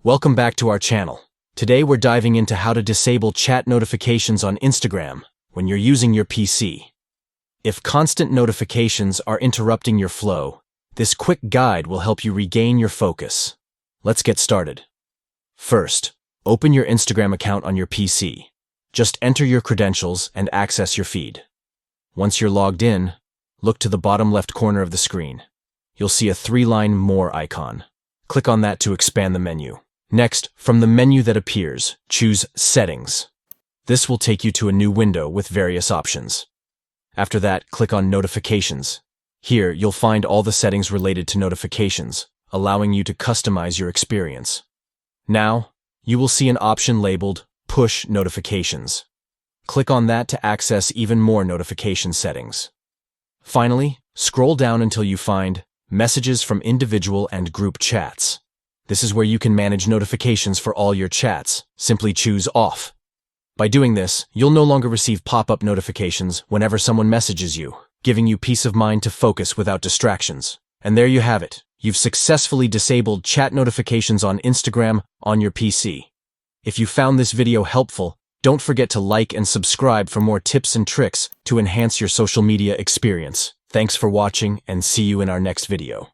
Welcome back to our channel. Today we're diving into how to disable chat notifications on Instagram when you're using your PC. If constant notifications are interrupting your flow, this quick guide will help you regain your focus. Let's get started. First, open your Instagram account on your PC. Just enter your credentials and access your feed. Once you're logged in, look to the bottom left corner of the screen. You'll see a 3-line More icon. Click on that to expand the menu. Next, from the menu that appears, choose Settings. This will take you to a new window with various options. After that, click on Notifications. Here, you'll find all the settings related to notifications, allowing you to customize your experience. Now, you will see an option labeled Push Notifications. Click on that to access even more notification settings. Finally, scroll down until you find Messages from Individual and Group Chats. This is where you can manage notifications for all your chats. Simply choose Off. By doing this, you'll no longer receive pop-up notifications whenever someone messages you, giving you peace of mind to focus without distractions. And there you have it. You've successfully disabled chat notifications on Instagram on your PC. If you found this video helpful, don't forget to like and subscribe for more tips and tricks to enhance your social media experience. Thanks for watching and see you in our next video.